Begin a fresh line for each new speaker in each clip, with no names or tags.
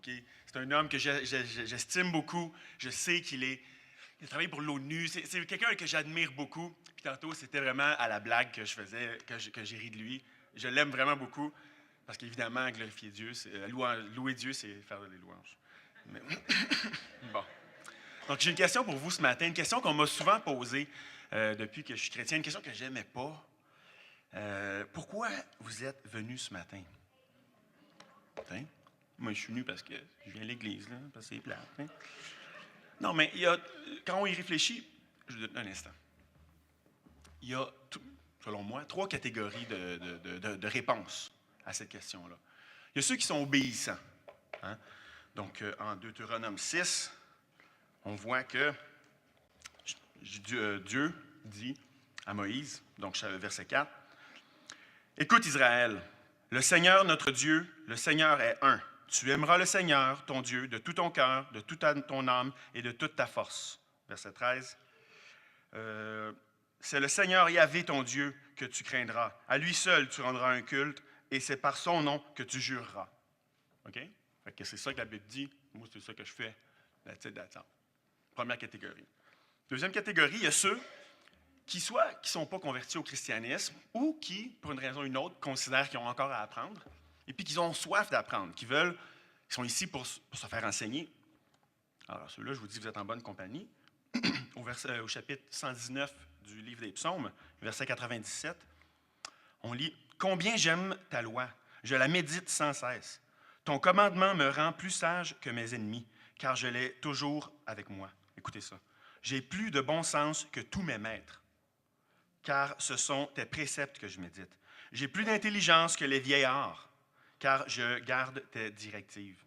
Okay? C'est un homme que j'estime beaucoup. Je sais il travaille pour l'ONU. C'est quelqu'un que j'admire beaucoup. Puis tantôt, c'était vraiment à la blague que je faisais, que j'ai ri de lui. Je l'aime vraiment beaucoup. Parce qu'évidemment, glorifier Dieu, louer Dieu, c'est faire des louanges. Mais, bon. Donc, j'ai une question pour vous ce matin. Une question qu'on m'a souvent posée depuis que je suis chrétien. Une question que je n'aimais pas. Pourquoi vous êtes venu ce matin? Hein? Moi, je suis venu parce que je viens à l'église, là, parce que c'est plate. Hein? Non, mais quand on y réfléchit, je vous donne un instant. Il y a, selon moi, 3 catégories de réponses à cette question-là. Il y a ceux qui sont obéissants. Hein? Donc, en Deutéronome 6, on voit que Dieu dit à Moïse, donc verset 4, « Écoute Israël, le Seigneur notre Dieu, le Seigneur est un. Tu aimeras le Seigneur, ton Dieu, de tout ton cœur, de toute ton âme et de toute ta force. » Verset 13. C'est le Seigneur Yahvé, ton Dieu, que tu craindras. À lui seul, tu rendras un culte, et c'est par son nom que tu jureras. OK? Fait que c'est ça que la Bible dit. Moi, c'est ça que je fais. Première catégorie. Deuxième catégorie, il y a ceux qui ne sont pas convertis au christianisme ou qui, pour une raison ou une autre, considèrent qu'ils ont encore à apprendre et puis qu'ils ont soif d'apprendre, qui sont ici pour se faire enseigner. Alors, ceux-là, je vous dis, vous êtes en bonne compagnie. Au chapitre 119 du livre des Psaumes, verset 97, on lit « Combien j'aime ta loi, je la médite sans cesse. Ton commandement me rend plus sage que mes ennemis, car je l'ai toujours avec moi. » Écoutez ça. « J'ai plus de bon sens que tous mes maîtres, car ce sont tes préceptes que je médite. J'ai plus d'intelligence que les vieillards, car je garde tes directives. »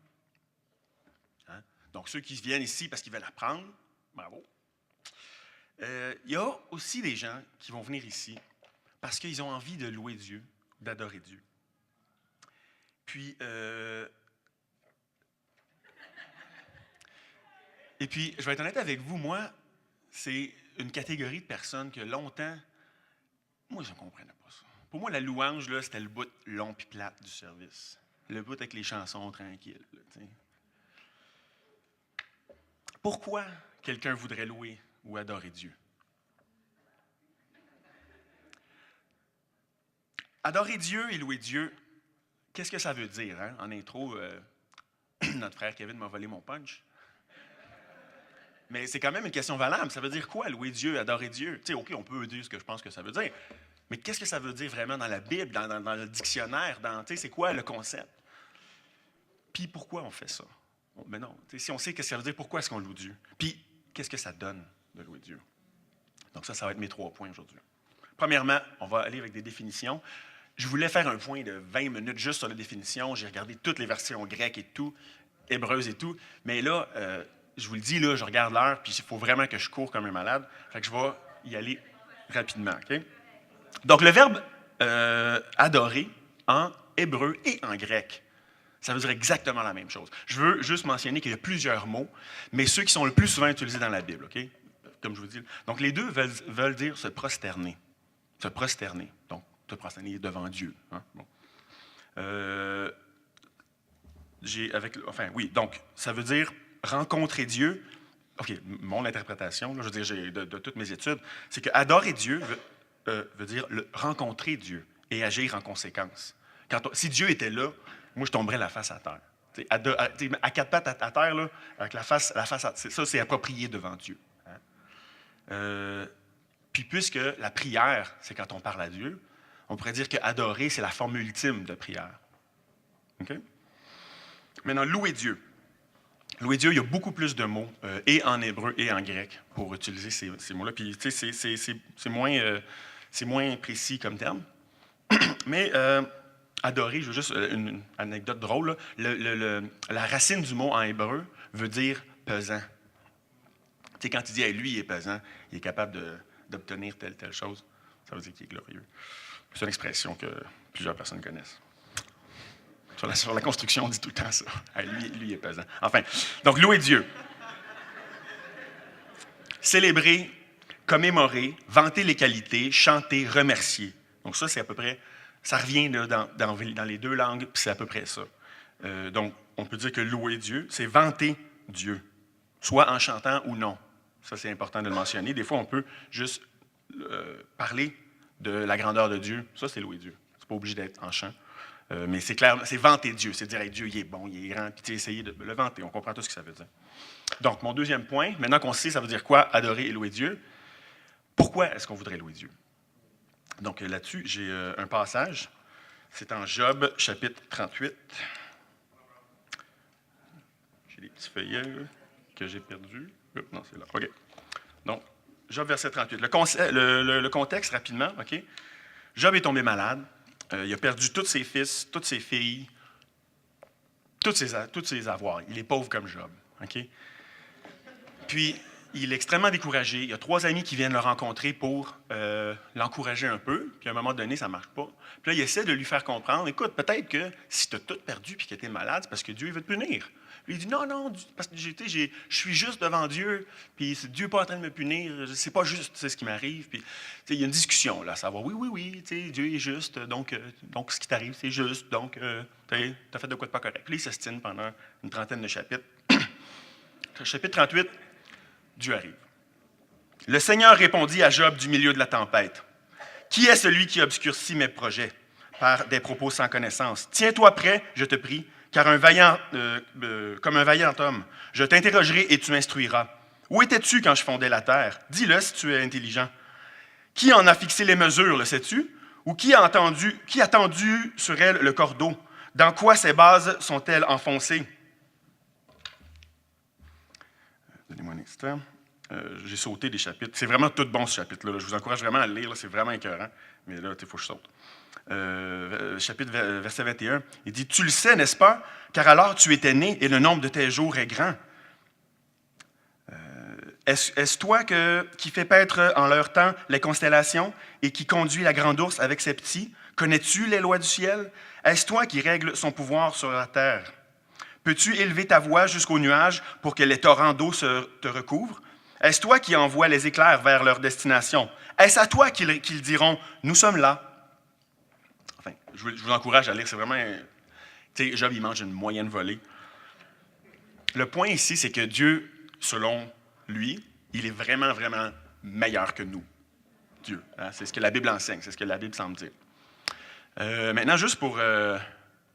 Hein? Donc, ceux qui viennent ici parce qu'ils veulent apprendre, bravo. Il y a aussi des gens qui vont venir ici parce qu'ils ont envie de louer Dieu, d'adorer Dieu. Puis, et puis, je vais être honnête avec vous, moi, c'est une catégorie de personnes que longtemps, moi, je ne comprenais pas ça. Pour moi, la louange, là, c'était le bout long et plate du service. Le bout avec les chansons tranquilles. Là, pourquoi quelqu'un voudrait louer ou adorer Dieu? Adorer Dieu et louer Dieu, qu'est-ce que ça veut dire? Hein? En intro, notre frère Kevin m'a volé mon punch. Mais c'est quand même une question valable. Ça veut dire quoi, louer Dieu, adorer Dieu? Tu sais, OK, on peut dire ce que je pense que ça veut dire. Mais qu'est-ce que ça veut dire vraiment dans la Bible, dans le dictionnaire? C'est quoi le concept? Puis pourquoi on fait ça? Mais non, si on sait ce que ça veut dire, pourquoi est-ce qu'on loue Dieu? Puis qu'est-ce que ça donne de louer Dieu? Donc ça va être mes 3 points aujourd'hui. Premièrement, on va aller avec des définitions. Je voulais faire un point de 20 minutes juste sur les définitions. J'ai regardé toutes les versions grecques et tout, hébreuses et tout. Mais là, je vous le dis, là, je regarde l'heure, puis il faut vraiment que je cours comme un malade. Fait que je vais y aller rapidement. Okay? Donc, le verbe adorer en hébreu et en grec, ça veut dire exactement la même chose. Je veux juste mentionner qu'il y a plusieurs mots, mais ceux qui sont le plus souvent utilisés dans la Bible, OK? Comme je vous dis. Donc, les deux veulent dire se prosterner. Se prosterner. Donc, se prosterner devant Dieu. Hein? Bon. Donc, ça veut dire rencontrer Dieu. OK, mon interprétation, là, je veux dire, de toutes mes études, c'est que adorer Dieu veut dire rencontrer Dieu et agir en conséquence. Si Dieu était là, moi, je tomberais la face à terre. À 4 pattes à terre, là, avec la face à terre, ça, c'est approprié devant Dieu. Hein? Puis, puisque la prière, c'est quand on parle à Dieu, on pourrait dire que adorer, c'est la forme ultime de prière. OK? Maintenant, louer Dieu. Louer Dieu, il y a beaucoup plus de mots, et en hébreu et en grec, pour utiliser ces mots-là. Puis, tu sais, c'est moins précis comme terme. Mais adorer, je veux juste une anecdote drôle. La racine du mot en hébreu veut dire pesant. Tu sais, quand il dit hey, lui, il est pesant, il est capable d'obtenir telle chose, ça veut dire qu'il est glorieux. C'est une expression que plusieurs personnes connaissent. Sur la construction, on dit tout le temps ça. Hey, lui, il est pesant. Enfin, donc louer Dieu. Célébrer, commémorer, vanter les qualités, chanter, remercier. Donc ça, c'est à peu près, ça revient là, dans les deux langues, puis c'est à peu près ça. Donc, on peut dire que louer Dieu, c'est vanter Dieu, soit en chantant ou non. Ça, c'est important de le mentionner. Des fois, on peut juste parler de la grandeur de Dieu. Ça, c'est louer Dieu. C'est pas obligé d'être en chant. Mais c'est clair, c'est vanter Dieu. C'est dire, hey, Dieu, il est bon, il est grand, puis essayer de le vanter. On comprend tout ce que ça veut dire. Donc, mon deuxième point, maintenant qu'on sait ça veut dire quoi, adorer et louer Dieu, pourquoi est-ce qu'on voudrait louer Dieu? Donc, là-dessus, j'ai un passage. C'est en Job, chapitre 38. J'ai des petits feuillets que j'ai perdus. Non, c'est là. OK. Donc, Job, verset 38. Le contexte, rapidement, OK? Job est tombé malade. Il a perdu tous ses fils, toutes ses filles, tous ses avoirs. Il est pauvre comme Job. OK? Puis, il est extrêmement découragé. Il y a 3 amis qui viennent le rencontrer pour l'encourager un peu. Puis, à un moment donné, ça ne marche pas. Puis là, il essaie de lui faire comprendre, écoute, peut-être que si tu as tout perdu et que tu es malade, c'est parce que Dieu veut te punir. Lui, il dit, non, parce que je suis juste devant Dieu, puis Dieu n'est pas en train de me punir, c'est pas juste ce qui m'arrive. Puis, il y a une discussion, là, à savoir, oui, Dieu est juste, donc ce qui t'arrive, c'est juste, donc tu as fait de quoi de pas correct. Puis, il s'ostine pendant une trentaine de chapitres. Chapitre 38, Dieu arrive. Le Seigneur répondit à Job du milieu de la tempête. Qui est celui qui obscurcit mes projets par des propos sans connaissance? Tiens-toi prêt, je te prie, car comme un vaillant homme, je t'interrogerai et tu m'instruiras. Où étais-tu quand je fondais la terre? Dis-le si tu es intelligent. Qui en a fixé les mesures, le sais-tu? Ou qui a tendu sur elle le cordeau? Dans quoi ces bases sont-elles enfoncées? Donnez-moi un instant. J'ai sauté des chapitres. C'est vraiment tout bon, ce chapitre-là. Je vous encourage vraiment à le lire. Là. C'est vraiment écœurant. Mais là, il faut que je saute. Chapitre verset 21. Il dit, « Tu le sais, n'est-ce pas? Car alors tu étais né et le nombre de tes jours est grand. Est-ce toi qui fais paître en leur temps les constellations et qui conduit la grande ours avec ses petits? Connais-tu les lois du ciel? Est-ce toi qui règles son pouvoir sur la terre? Peux-tu élever ta voix jusqu'aux nuages pour que les torrents d'eau te recouvrent? Est-ce toi qui envoies les éclairs vers leur destination? Est-ce à toi qu'ils diront, nous sommes là? Enfin, je vous encourage à lire, c'est vraiment... Tu sais, Job, il mange une moyenne volée. Le point ici, c'est que Dieu, selon lui, il est vraiment, vraiment meilleur que nous. Dieu. Hein? C'est ce que la Bible enseigne, c'est ce que la Bible semble dire. Maintenant, juste pour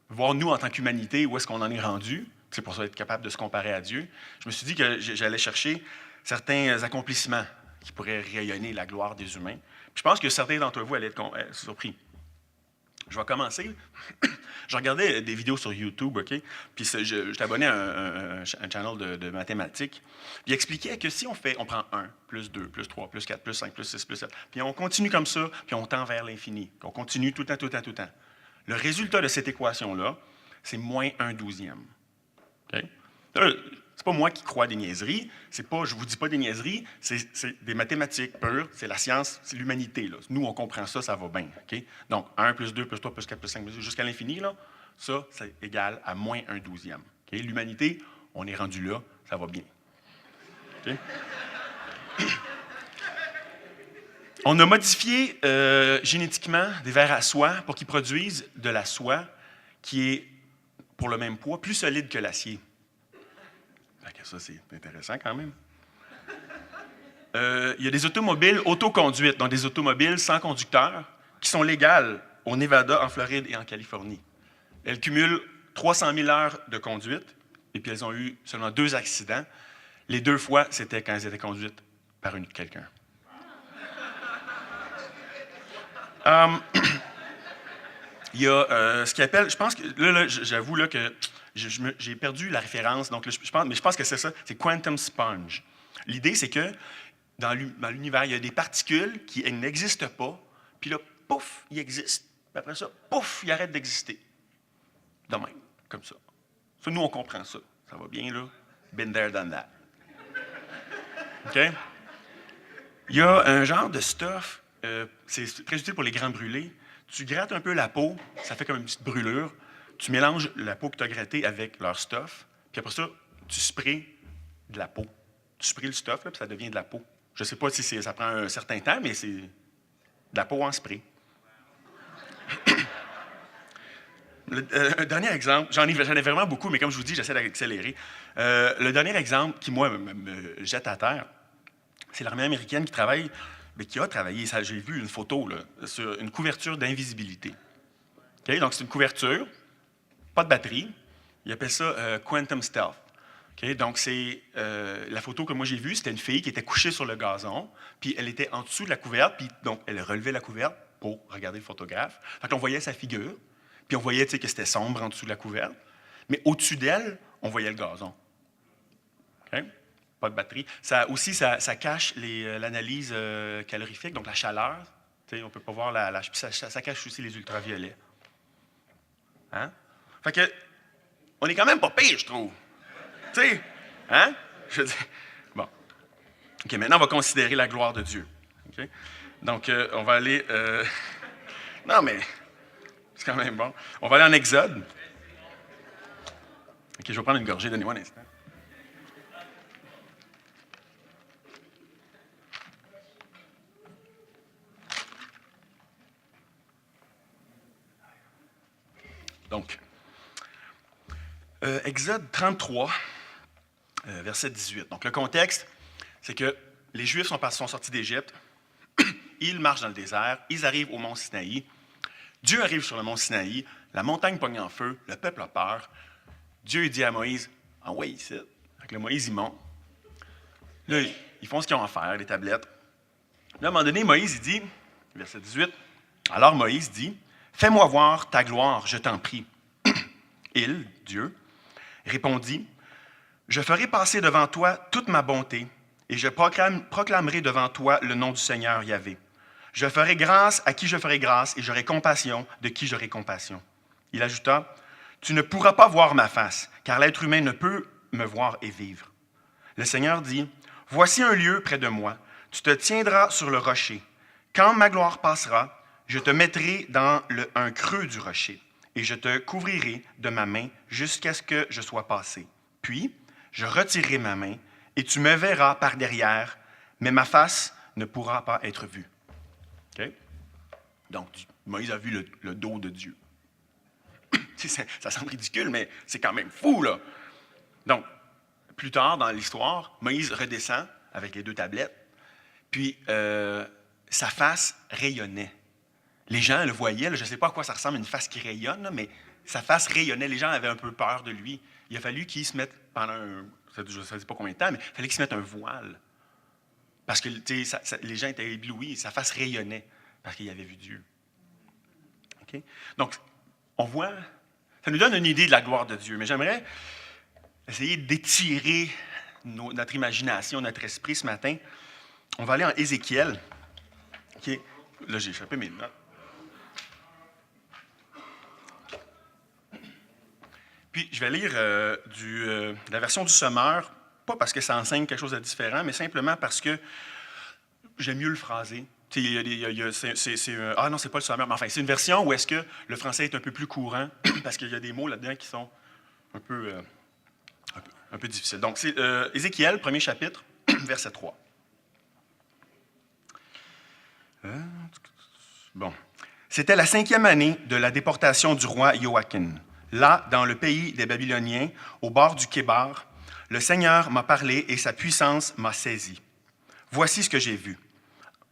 voir nous en tant qu'humanité, où est-ce qu'on en est rendu, c'est pour ça être capable de se comparer à Dieu, je me suis dit que j'allais chercher certains accomplissements qui pourraient rayonner la gloire des humains. Puis je pense que certains d'entre vous allaient être surpris. Je vais commencer. Je regardais des vidéos sur YouTube, OK? Puis je t'abonnais à un channel de mathématiques. Puis il expliquait que si on prend 1, plus 2, plus 3, plus 4, plus 5, plus 6, plus 7, puis on continue comme ça, puis on tend vers l'infini. Puis on continue tout le temps. Le résultat de cette équation-là, c'est moins 1/12. OK? C'est pas moi qui crois des niaiseries, je ne vous dis pas des niaiseries, c'est des mathématiques pures, c'est la science, c'est l'humanité. Là. Nous, on comprend ça, ça va bien. Okay? Donc, 1 plus 2 plus 3 plus 4 plus 5 jusqu'à l'infini, là, ça, c'est égal à moins 1/12. Okay? L'humanité, on est rendu là, ça va bien. Okay? On a modifié génétiquement des vers à soie pour qu'ils produisent de la soie qui est, pour le même poids, plus solide que l'acier. Ça, c'est intéressant quand même. Il y a des automobiles autoconduites, donc des automobiles sans conducteur, qui sont légales au Nevada, en Floride et en Californie. Elles cumulent 300 000 heures de conduite, et puis elles ont eu seulement 2 accidents. Les 2 fois, c'était quand elles étaient conduites par quelqu'un. Il y a ce qu'ils appellent, je pense que, là j'avoue là, que j'ai perdu la référence, donc là, je pense que c'est ça, c'est quantum sponge. L'idée, c'est que dans l'univers, il y a des particules qui n'existent pas, puis là, pouf, ils existent. Puis après ça, pouf, ils arrêtent d'exister. De même, comme ça. Ça, nous, on comprend ça. Ça va bien, là? Been there, done that. OK? Il y a un genre de stuff, c'est très utile pour les grands brûlés. Tu grattes un peu la peau, ça fait comme une petite brûlure. Tu mélanges la peau que tu as grattée avec leur stuff, puis après ça, tu sprays de la peau. Tu sprays le stuff, là, puis ça devient de la peau. Je ne sais pas si ça prend un certain temps, mais c'est de la peau en spray. Un dernier exemple, j'en ai vraiment beaucoup, mais comme je vous dis, j'essaie d'accélérer. Le dernier exemple qui, moi, me jette à terre, c'est l'armée américaine qui travaille, mais qui a travaillé, ça, j'ai vu une photo, là, sur une couverture d'invisibilité. Okay? Donc, c'est une couverture, pas de batterie. Ils appellent ça Quantum Stealth. Okay? Donc, c'est la photo que moi j'ai vue, c'était une fille qui était couchée sur le gazon, puis elle était en dessous de la couverte, puis donc elle relevait la couverte pour regarder le photographe. Fait qu'on voyait sa figure, puis on voyait que c'était sombre en dessous de la couverte, mais au-dessus d'elle, on voyait le gazon. Okay? Pas de batterie. Ça aussi, ça cache l'analyse calorifique, donc la chaleur. On ne peut pas voir ça cache aussi les ultraviolets. Hein? Fait que, on est quand même pas pire, je trouve. Tu sais, hein? Je veux dire, bon. OK, maintenant, on va considérer la gloire de Dieu. Okay? Donc, on va aller... Non, mais c'est quand même bon. On va aller en Exode. OK, je vais prendre une gorgée. Donnez-moi un instant. Donc, Exode 33, verset 18. Donc, le contexte, c'est que les Juifs sont sortis d'Égypte, ils marchent dans le désert, ils arrivent au mont Sinaï. Dieu arrive sur le mont Sinaï, la montagne pogne en feu, le peuple a peur. Dieu dit à Moïse, « Ah ouais, ici. » Donc, le Moïse, il monte. Là, ils font ce qu'ils ont à faire, les tablettes. Là, à un moment donné, Moïse, il dit, verset 18, « Alors Moïse dit, « Fais-moi voir ta gloire, je t'en prie. » Il, Dieu, répondit, « Je ferai passer devant toi toute ma bonté, et je proclamerai devant toi le nom du Seigneur Yahvé. Je ferai grâce à qui je ferai grâce, et j'aurai compassion de qui j'aurai compassion. » Il ajouta, « Tu ne pourras pas voir ma face, car l'être humain ne peut me voir et vivre. » Le Seigneur dit, « Voici un lieu près de moi, tu te tiendras sur le rocher. Quand ma gloire passera, je te mettrai dans un creux du rocher, et je te couvrirai de ma main jusqu'à ce que je sois passé. Puis, je retirerai ma main, et tu me verras par derrière, mais ma face ne pourra pas être vue. » Okay? Donc, Moïse a vu le dos de Dieu. Ça semble ridicule, mais c'est quand même fou, là. Donc, plus tard dans l'histoire, Moïse redescend avec les deux tablettes, puis sa face rayonnait. Les gens le voyaient, là, je ne sais pas à quoi ça ressemble, une face qui rayonne, là, mais sa face rayonnait. Les gens avaient un peu peur de lui. Il a fallu qu'il se mette pendant je ne sais pas combien de temps, mais il fallait qu'il se mette un voile. Parce que les gens étaient éblouis, sa face rayonnait, parce qu'il avait vu Dieu. Okay? Donc, on voit, ça nous donne une idée de la gloire de Dieu, mais j'aimerais essayer d'étirer notre imagination, notre esprit ce matin. On va aller en Ézéchiel. Okay. Là, j'ai échappé mes notes. Puis, je vais lire la version du Sommeur, pas parce que ça enseigne quelque chose de différent, mais simplement parce que j'aime mieux le phraser. Ah non, c'est pas le Sommeur, mais enfin, c'est une version où est-ce que le français est un peu plus courant, parce qu'il y a des mots là-dedans qui sont un peu difficiles. Donc, c'est Ézéchiel, premier chapitre, verset 3. Bon. C'était la 5e année de la déportation du roi Joachim. Là, dans le pays des Babyloniens, au bord du Kébar, le Seigneur m'a parlé et sa puissance m'a saisi. Voici ce que j'ai vu.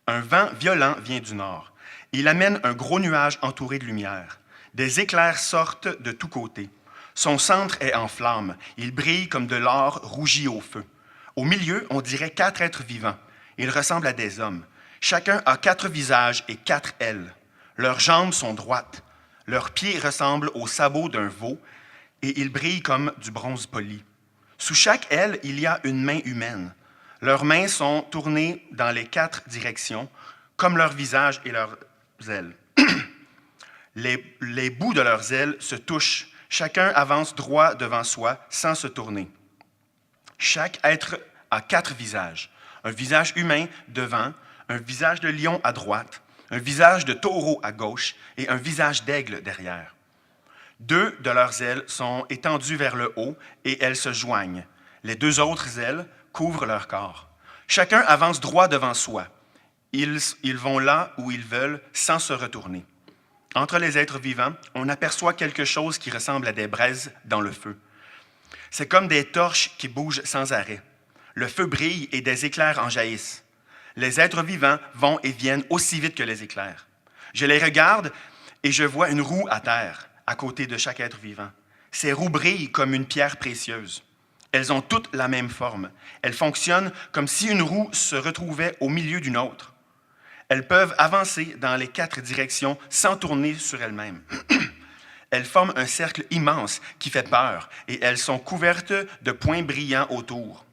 Un vent violent vient du nord. Il amène un gros nuage entouré de lumière. Des éclairs sortent de tous côtés. Son centre est en flammes. Il brille comme de l'or rougi au feu. Au milieu, on dirait 4 êtres vivants. Ils ressemblent à des hommes. Chacun a 4 visages et 4 ailes. Leurs jambes sont droites. Leurs pieds ressemblent aux sabots d'un veau et ils brillent comme du bronze poli. Sous chaque aile, il y a une main humaine. Leurs mains sont tournées dans les 4 directions, comme leurs visages et leurs ailes. Les bouts de leurs ailes se touchent. Chacun avance droit devant soi sans se tourner. Chaque être a 4 visages. Un visage humain devant, un visage de lion à droite, un visage de taureau à gauche et un visage d'aigle derrière. 2 de leurs ailes sont étendues vers le haut et elles se joignent. Les 2 autres ailes couvrent leur corps. Chacun avance droit devant soi. Ils vont là où ils veulent sans se retourner. entre les êtres vivants, on aperçoit quelque chose qui ressemble à des braises dans le feu. C'est comme des torches qui bougent sans arrêt. Le feu brille et des éclairs en jaillissent. Les êtres vivants vont et viennent aussi vite que les éclairs. Je les regarde et je vois une roue à terre, à côté de chaque être vivant. Ces roues brillent comme une pierre précieuse. Elles ont toutes la même forme. Elles fonctionnent comme si une roue se retrouvait au milieu d'une autre. Elles peuvent avancer dans les 4 directions sans tourner sur elles-mêmes. Elles forment un cercle immense qui fait peur et elles sont couvertes de points brillants autour.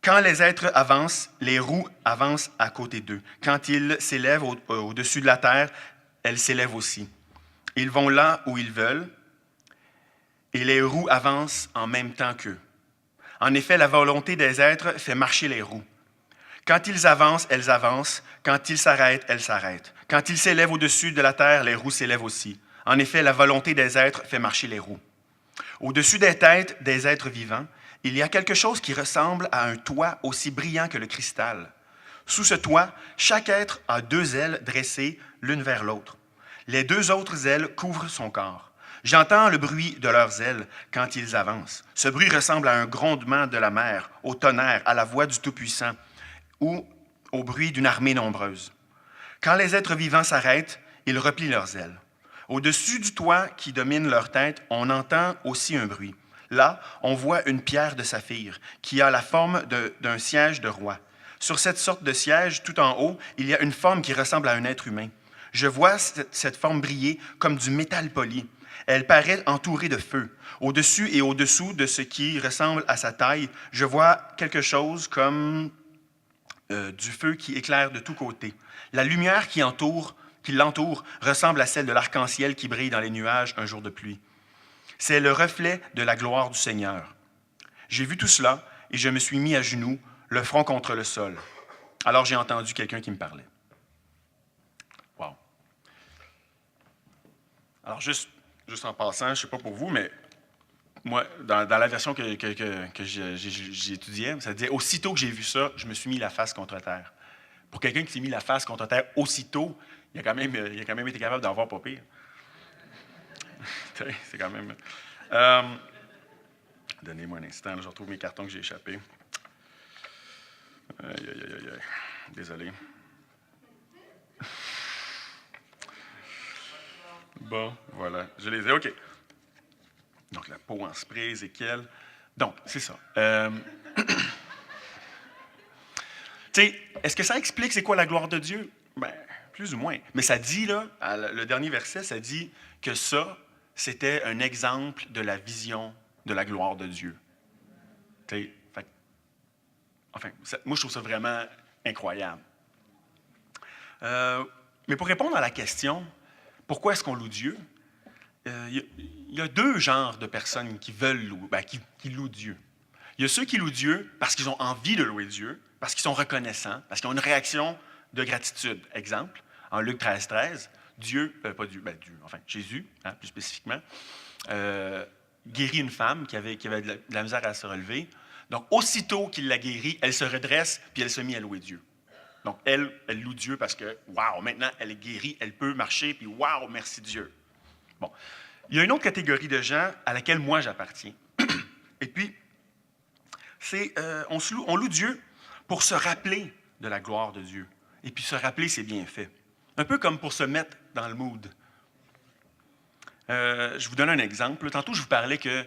Quand les êtres avancent, les roues avancent à côté d'eux. Quand ils s'élèvent au-dessus de la terre, elles s'élèvent aussi. Ils vont là où ils veulent et les roues avancent en même temps qu'eux. En effet, la volonté des êtres fait marcher les roues. Quand ils avancent, elles avancent. Quand ils s'arrêtent, elles s'arrêtent. Quand ils s'élèvent au-dessus de la terre, les roues s'élèvent aussi. En effet, la volonté des êtres fait marcher les roues. Au-dessus des têtes des êtres vivants, il y a quelque chose qui ressemble à un toit aussi brillant que le cristal. Sous ce toit, chaque être a 2 ailes dressées l'une vers l'autre. Les 2 autres ailes couvrent son corps. J'entends le bruit de leurs ailes quand ils avancent. Ce bruit ressemble à un grondement de la mer, au tonnerre, à la voix du Tout-Puissant ou au bruit d'une armée nombreuse. Quand les êtres vivants s'arrêtent, ils replient leurs ailes. Au-dessus du toit qui domine leur tête, on entend aussi un bruit. Là, on voit une pierre de saphir qui a la forme d'un siège de roi. Sur cette sorte de siège, tout en haut, il y a une forme qui ressemble à un être humain. Je vois cette forme briller comme du métal poli. Elle paraît entourée de feu. Au-dessus et au-dessous de ce qui ressemble à sa taille, je vois quelque chose comme du feu qui éclaire de tous côtés. La lumière qui l'entoure ressemble à celle de l'arc-en-ciel qui brille dans les nuages un jour de pluie. C'est le reflet de la gloire du Seigneur. J'ai vu tout cela et je me suis mis à genoux, le front contre le sol. Alors j'ai entendu quelqu'un qui me parlait. Wow. Alors juste en passant, je ne sais pas pour vous, mais moi, dans la version que j'étudiais, ça disait « Aussitôt que j'ai vu ça, je me suis mis la face contre terre ». Pour quelqu'un qui s'est mis la face contre terre aussitôt, il a quand même été capable d'en voir pas pire. C'est quand même... Donnez-moi un instant, là, je retrouve mes cartons que j'ai échappés. Aïe. Désolé. Bon, voilà, je les ai. OK. Donc, la peau en spray, Ézéchiel. Donc, c'est ça. Tu sais, est-ce que ça explique c'est quoi la gloire de Dieu? Bien, plus ou moins. Mais ça dit, là, le dernier verset, ça dit que ça, c'était un exemple de la vision de la gloire de Dieu. Tu sais, enfin, moi, je trouve ça vraiment incroyable. Mais pour répondre à la question, pourquoi est-ce qu'on loue Dieu? Il y a 2 genres de personnes qui veulent louer, qui louent Dieu. Il y a ceux qui louent Dieu parce qu'ils ont envie de louer Dieu, parce qu'ils sont reconnaissants, parce qu'ils ont une réaction de gratitude. Exemple, en Luc 13, Jésus, plus spécifiquement, guérit une femme qui avait de la misère à se relever. Donc, aussitôt qu'il la guérit, elle se redresse puis elle se met à louer Dieu. Donc, elle loue Dieu parce que, wow, maintenant, elle est guérie, elle peut marcher, puis wow, merci Dieu. Bon. Il y a une autre catégorie de gens à laquelle moi j'appartiens. Et puis, on loue Dieu pour se rappeler de la gloire de Dieu. Et puis se rappeler ses bienfaits. Un peu comme pour se mettre dans le mood. Je vous donne un exemple. Tantôt, je vous parlais que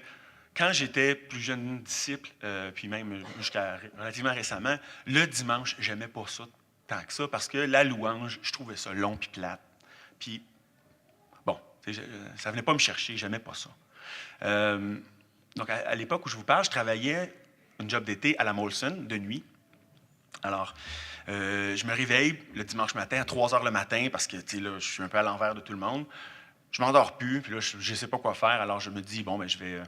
quand j'étais plus jeune disciple, puis même jusqu'à relativement récemment, le dimanche, j'aimais pas ça tant que ça, parce que la louange, je trouvais ça long puis plate. Puis, bon, ça venait pas me chercher, j'aimais pas ça. Donc, à l'époque où je vous parle, je travaillais une job d'été à la Molson, de nuit. Alors, je me réveille le dimanche matin à 3 heures le matin, parce que, là, je suis un peu à l'envers de tout le monde. Je m'endors plus, puis là, je ne sais pas quoi faire, alors je me dis, bon, je vais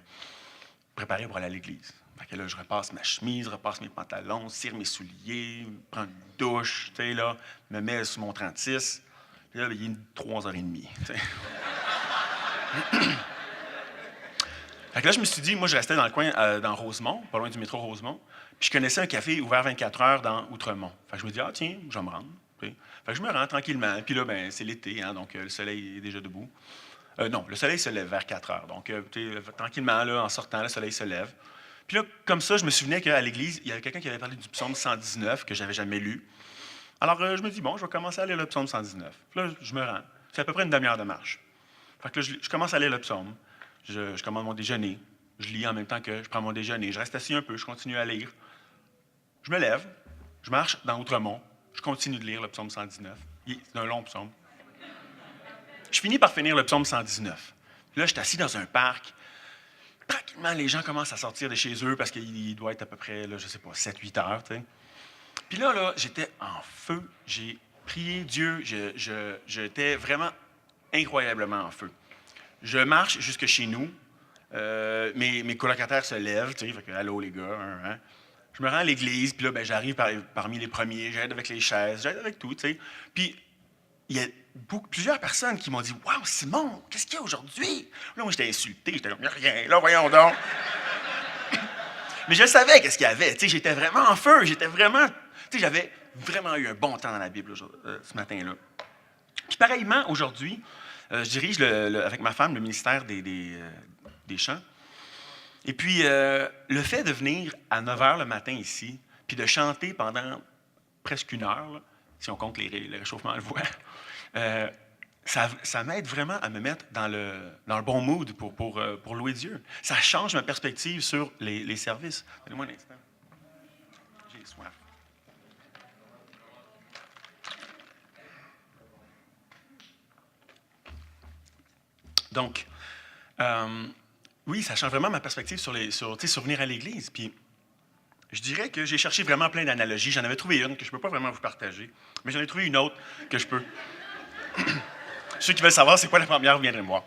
préparer pour aller à l'église. Fait que là, je repasse ma chemise, repasse mes pantalons, cire mes souliers, prends une douche, là, me mets sur mon 36. Puis là, il est 3h30. Fait que là, je me suis dit, moi, je restais dans le coin, dans Rosemont, pas loin du métro Rosemont, puis je connaissais un café ouvert 24 heures dans Outremont. Fait que je me dis, tiens, je vais me rendre. Fait que je me rends tranquillement. Puis là, ben, c'est l'été, hein, donc le soleil est déjà debout. Non, le soleil se lève vers 4 heures. Donc, tranquillement, là, en sortant, le soleil se lève. Puis là, comme ça, je me souvenais qu'à l'église, il y avait quelqu'un qui avait parlé du psaume 119 que j'avais jamais lu. Alors, je me dis, bon, je vais commencer à lire le psaume 119. Puis là, je me rends. C'est à peu près une demi-heure de marche. Fait que là, je commence à lire le psaume. Je commande mon déjeuner. Je lis en même temps que je prends mon déjeuner. Je reste assis un peu, je continue à lire. Je me lève, je marche dans Outremont, je continue de lire le psaume 119. C'est un long psaume. Je finis par finir le psaume 119. Puis là, je suis assis dans un parc. Tranquillement, les gens commencent à sortir de chez eux parce qu'il doit être à peu près, là, je sais pas, 7-8 heures. T'sais. Puis là, j'étais en feu. J'ai prié Dieu. J'étais vraiment incroyablement en feu. Je marche jusque chez nous. Mes colocataires se lèvent. Fait que, allô les gars. Hein. Je me rends à l'église. Puis là, ben, j'arrive parmi les premiers. J'aide avec les chaises. J'aide avec tout. T'sais. Puis il y a plusieurs personnes qui m'ont dit « Wow, Simon, qu'est-ce qu'il y a aujourd'hui? » Là, moi, j'étais insulté. J'étais comme « Rien, là, voyons donc. » Mais je savais qu'est-ce qu'il y avait. J'étais vraiment en feu. J'avais vraiment eu un bon temps dans la Bible ce matin-là. Puis pareillement, aujourd'hui, je dirige avec ma femme le ministère des chants. Et puis, le fait de venir à 9 h le matin ici, puis de chanter pendant presque 1 heure, là, si on compte les réchauffements de voix, ça m'aide vraiment à me mettre dans le bon mood pour louer Dieu. Ça change ma perspective sur les services. Donnez-moi un instant. J'ai soif. Donc, oui, ça change vraiment ma perspective sur venir à l'Église. Puis, je dirais que j'ai cherché vraiment plein d'analogies. J'en avais trouvé une que je ne peux pas vraiment vous partager, mais j'en ai trouvé une autre que je peux. Ceux qui veulent savoir c'est quoi la première, viendrez me voir.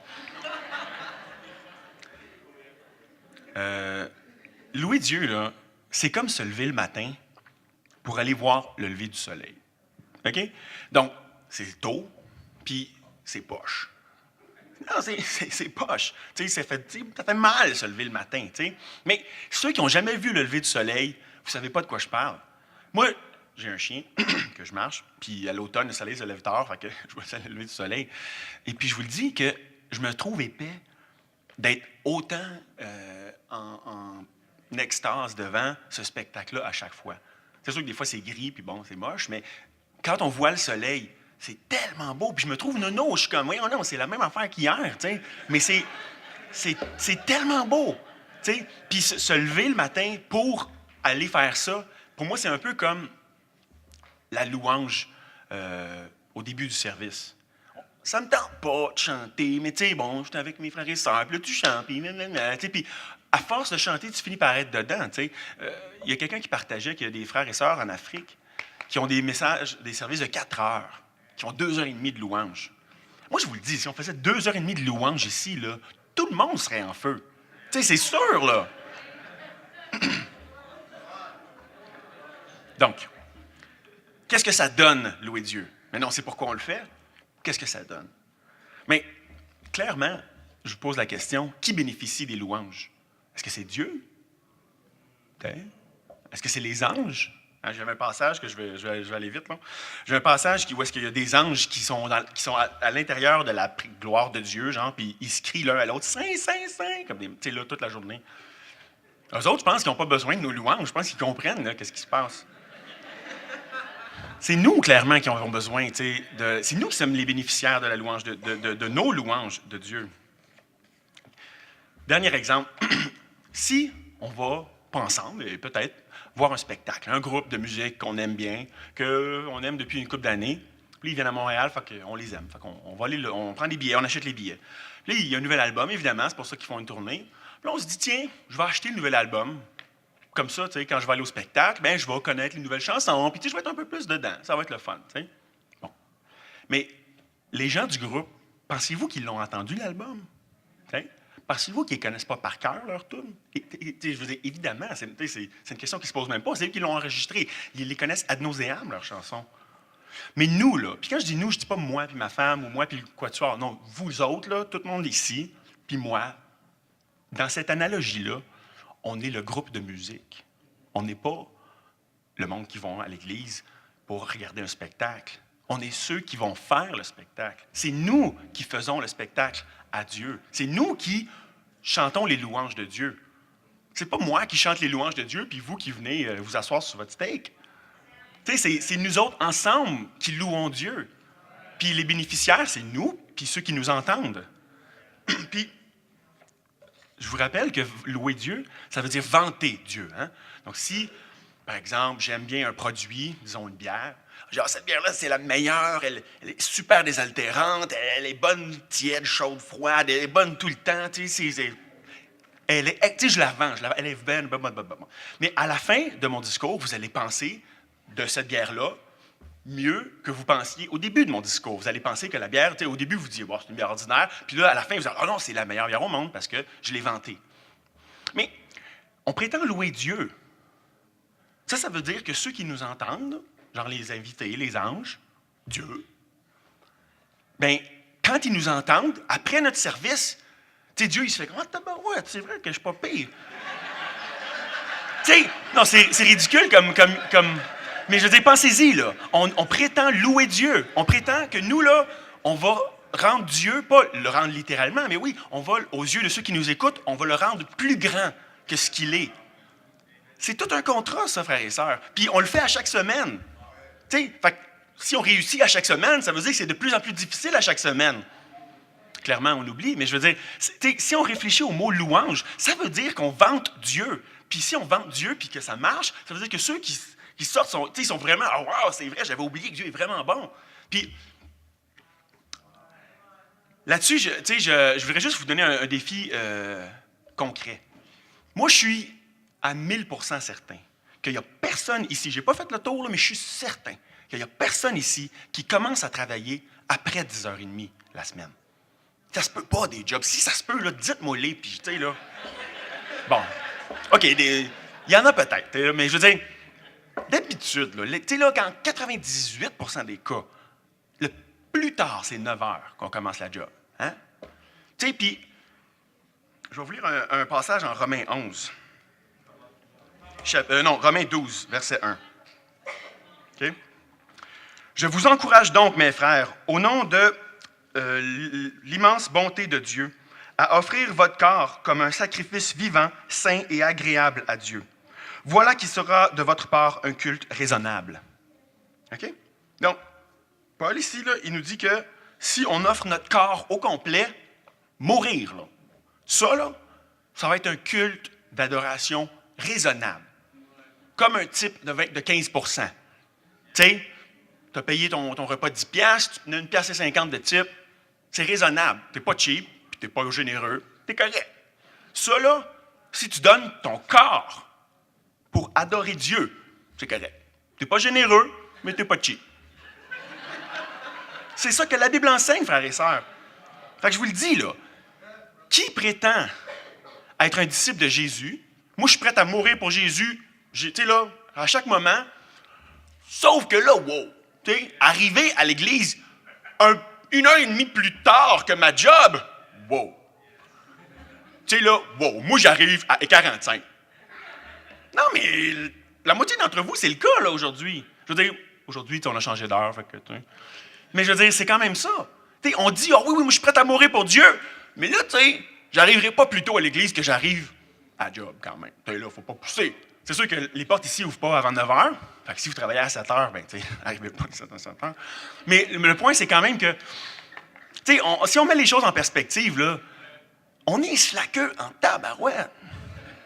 Louer Dieu, là, c'est comme se lever le matin pour aller voir le lever du soleil. OK? Donc, c'est tôt, puis c'est poche. Non, c'est poche. Ça fait mal se lever le matin. T'sais. Mais ceux qui n'ont jamais vu le lever du soleil, vous ne savez pas de quoi je parle. Moi, j'ai un chien que je marche, puis à l'automne, le soleil se lève tard, fait que je vois ça le lever du soleil. Et puis je vous le dis que je me trouve épais d'être autant en extase devant ce spectacle-là à chaque fois. C'est sûr que des fois, c'est gris, puis bon, c'est moche, mais quand on voit le soleil, c'est tellement beau. Puis je me trouve nono, je suis comme, oui, non, c'est la même affaire qu'hier, tu sais. Mais c'est tellement beau, tu sais. Puis se lever le matin pour aller faire ça, pour moi, c'est un peu comme la louange au début du service. Ça me tente pas de chanter, mais tu sais, bon, j'étais avec mes frères et sœurs, puis là, tu chantes, puis puis à force de chanter, tu finis par être dedans, tu sais. Il y a quelqu'un qui partageait qu'il y a des frères et sœurs en Afrique qui ont des services de 4 heures, qui ont 2 h 30 de louange. Moi, je vous le dis, si on faisait 2 h 30 de louange ici, là, tout le monde serait en feu. Tu sais, c'est sûr, là. Donc, qu'est-ce que ça donne, louer Dieu? Mais non, c'est pourquoi on le fait. Qu'est-ce que ça donne? Mais, clairement, je vous pose la question, qui bénéficie des louanges? Est-ce que c'est Dieu? Est-ce que c'est les anges? Hein, j'ai un passage que je vais aller vite. Là. J'ai un passage où est-ce qu'il y a des anges qui sont à l'intérieur de la gloire de Dieu, genre, puis ils se crient l'un à l'autre, Saint, Saint, Saint, comme des, tu sais, là, toute la journée. Eux autres, je pense qu'ils n'ont pas besoin de nos louanges. Je pense qu'ils comprennent là, qu'est-ce qui se passe. C'est nous, clairement, qui avons besoin. C'est nous qui sommes les bénéficiaires de la louange, de nos louanges de Dieu. Dernier exemple. Si on va, pas ensemble, mais peut-être, voir un spectacle, un groupe de musique qu'on aime bien, qu'on aime depuis une couple d'années, puis ils viennent à Montréal, fait qu'on les aime. Fait qu'on va on prend des billets, on achète les billets. Puis là, il y a un nouvel album, évidemment, c'est pour ça qu'ils font une tournée. Puis là, on se dit, tiens, je vais acheter le nouvel album. Comme ça, tu sais, quand je vais aller au spectacle, ben, je vais connaître les nouvelles chansons, puis tu sais, je vais être un peu plus dedans. Ça va être le fun, tu sais. Bon. Mais les gens du groupe, pensez-vous qu'ils l'ont entendu, l'album? Okay? Pensez-vous qu'ils ne connaissent pas par cœur leur tune? Je veux dire, évidemment, c'est une question qui ne se pose même pas. C'est eux qui l'ont enregistré. Ils les connaissent ad nauseam, leurs chansons. Mais nous, là, puis quand je dis nous, je ne dis pas moi puis ma femme ou moi puis le quatuor. Non, vous autres, là, tout le monde ici, puis moi, dans cette analogie-là, on est le groupe de musique. On n'est pas le monde qui va à l'église pour regarder un spectacle. On est ceux qui vont faire le spectacle. C'est nous qui faisons le spectacle à Dieu. C'est nous qui chantons les louanges de Dieu. C'est pas moi qui chante les louanges de Dieu, puis vous qui venez vous asseoir sur votre steak. Tu sais, c'est nous autres ensemble qui louons Dieu. Puis les bénéficiaires, c'est nous, puis ceux qui nous entendent. Puis, je vous rappelle que louer Dieu, ça veut dire vanter Dieu. Hein? Donc si, par exemple, j'aime bien un produit, disons une bière, genre cette bière-là, c'est la meilleure, elle est super désaltérante, elle est bonne, tiède, chaude, froide, elle est bonne tout le temps, tu sais, je la vends, elle est bonne, mais à la fin de mon discours, vous allez penser de cette bière-là mieux que vous pensiez au début de mon discours. Vous allez penser que la bière, au début, vous dites, bon, c'est une bière ordinaire, puis là, à la fin, vous allez, oh non, c'est la meilleure bière au monde parce que je l'ai vantée. Mais on prétend louer Dieu. Ça veut dire que ceux qui nous entendent, genre les invités, les anges, Dieu, bien, quand ils nous entendent, après notre service, tu sais, Dieu, il se fait comme, ah, tabarouette, c'est vrai que je suis pas pire. Tu sais, non, c'est ridicule comme. Mais je veux dire, pensez-y, là. On prétend louer Dieu. On prétend que nous, là, on va rendre Dieu, pas le rendre littéralement, mais oui, on va, aux yeux de ceux qui nous écoutent, on va le rendre plus grand que ce qu'il est. C'est tout un contrat, ça, frères et sœurs. Puis on le fait à chaque semaine. Tu sais, fait que si on réussit à chaque semaine, ça veut dire que c'est de plus en plus difficile à chaque semaine. Clairement, on l'oublie, mais je veux dire, si on réfléchit au mot louange, ça veut dire qu'on vante Dieu. Puis si on vante Dieu puis que ça marche, ça veut dire que ceux qui sortent, ils sont vraiment, oh wow, c'est vrai, j'avais oublié que Dieu est vraiment bon. Puis là-dessus, je voudrais juste vous donner un défi concret. Moi, je suis à 1000% certain qu'il n'y a personne ici, je n'ai pas fait le tour, là, mais je suis certain qu'il n'y a personne ici qui commence à travailler après 10h30 la semaine. Ça se peut pas, des jobs. Si ça se peut, là, dites-moi-les, puis tu sais, là. Bon, OK, il y en a peut-être, mais je veux dire, d'habitude, tu sais, là, quand 98% des cas, le plus tard, c'est 9h qu'on commence la job. Hein? Tu sais, puis, je vais vous lire un passage en Romains 11. Romains 12, verset 1. OK? Je vous encourage donc, mes frères, au nom de l'immense bonté de Dieu, à offrir votre corps comme un sacrifice vivant, saint et agréable à Dieu. Voilà qui sera de votre part un culte raisonnable. OK? Donc, Paul ici, là, il nous dit que si on offre notre corps au complet, mourir, là, ça va être un culte d'adoration raisonnable. Comme un type de 15%. Tu sais, tu as payé ton repas de 10$, tu mets 1,50$ de type, c'est raisonnable. Tu n'es pas cheap, puis tu n'es pas généreux, tu es correct. Ça, là, si tu donnes ton corps pour adorer Dieu, c'est correct. Tu n'es pas généreux, mais tu n'es pas cheap. C'est ça que la Bible enseigne, frères et sœurs. Fait que je vous le dis, là, qui prétend être un disciple de Jésus? Moi, je suis prêt à mourir pour Jésus, tu sais, là, à chaque moment. Sauf que là, wow, tu sais, arriver à l'église 1h30 plus tard que ma job, wow. Tu sais, là, wow, moi, j'arrive à 45. Non, mais la moitié d'entre vous, c'est le cas, là, aujourd'hui. Je veux dire, aujourd'hui, on a changé d'heure, fait que, mais je veux dire, c'est quand même ça. Tu sais, on dit, ah oui, moi, je suis prêt à mourir pour Dieu. Mais là, tu sais, j'arriverai pas plus tôt à l'église que j'arrive à job, quand même. Tu sais, là, faut pas pousser. C'est sûr que les portes ici n'ouvrent pas avant 9h. Fait que si vous travaillez à 7h, ben, tu sais, arrivez pas à 7h. Mais le point, c'est quand même que, tu sais, si on met les choses en perspective, là, on est slackeux en tabarouette.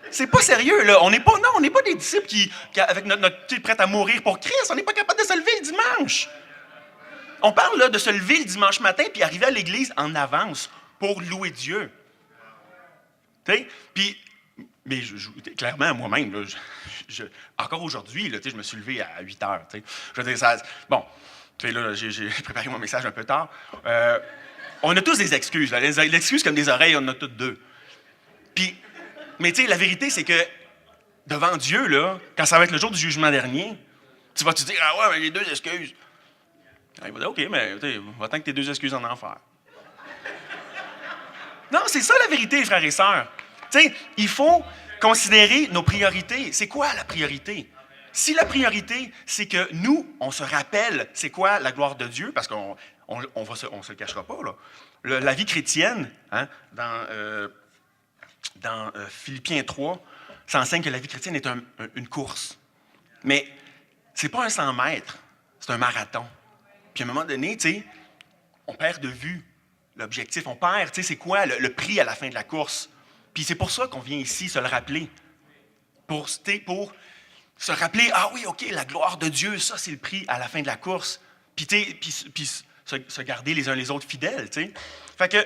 C'est pas sérieux, là. On n'est pas des disciples qui avec notre prêts à mourir pour Christ. On n'est pas capable de se lever le dimanche. On parle, là, de se lever le dimanche matin puis arriver à l'église en avance pour louer Dieu. Tu sais? Puis, mais clairement, moi-même, là, encore aujourd'hui, là, je me suis levé à 8h. Je veux dire, ça, bon, là, j'ai préparé mon message un peu tard. On a tous des excuses. Là. Les excuses comme des oreilles, on en a toutes deux. Puis, mais tu sais, la vérité, c'est que devant Dieu, là, quand ça va être le jour du jugement dernier, tu vas te dire, ah ouais, mais j'ai 2 excuses. Il va dire, OK, mais va-t'en que tes 2 excuses en enfer. Non, c'est ça la vérité, frères et sœurs. Tu sais, il faut considérer nos priorités. C'est quoi la priorité? si la priorité, c'est que nous, on se rappelle c'est quoi la gloire de Dieu, parce qu'on se le cachera pas, là. La vie chrétienne, hein, dans Philippiens 3, ça enseigne que la vie chrétienne est une course. Mais ce n'est pas un 100 mètres, c'est un marathon. Puis à un moment donné, tu sais, on perd de vue l'objectif. On perd, tu sais, c'est quoi le prix à la fin de la course. Puis c'est pour ça qu'on vient ici se le rappeler. Pour se rappeler, ah oui, OK, la gloire de Dieu, ça, c'est le prix à la fin de la course. Puis se garder les uns les autres fidèles, tu sais. Fait que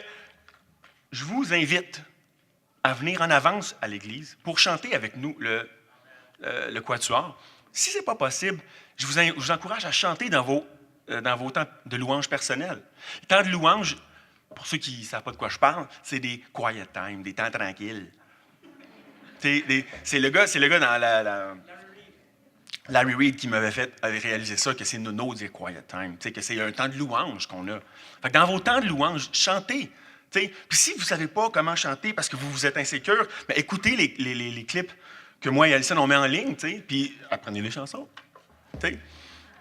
je vous invite à venir en avance à l'Église pour chanter avec nous le quatuor. Si ce n'est pas possible, je vous encourage à chanter dans vos temps de louange personnels. Les temps de louange, pour ceux qui ne savent pas de quoi je parle, c'est des quiet time, des temps tranquilles. C'est le gars dans Larry Reid qui avait réalisé ça, que c'est no dire quiet time, que c'est un temps de louange qu'on a. Fait que dans vos temps de louange, chantez. Puis si vous ne savez pas comment chanter parce que vous êtes insécure, ben écoutez les clips que moi et Alison on met en ligne, puis apprenez les chansons. T'sais.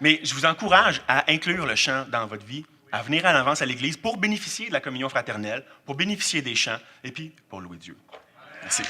Mais je vous encourage à inclure le chant dans votre vie, à venir en avance à l'Église pour bénéficier de la communion fraternelle, pour bénéficier des chants et puis pour louer Dieu. Merci.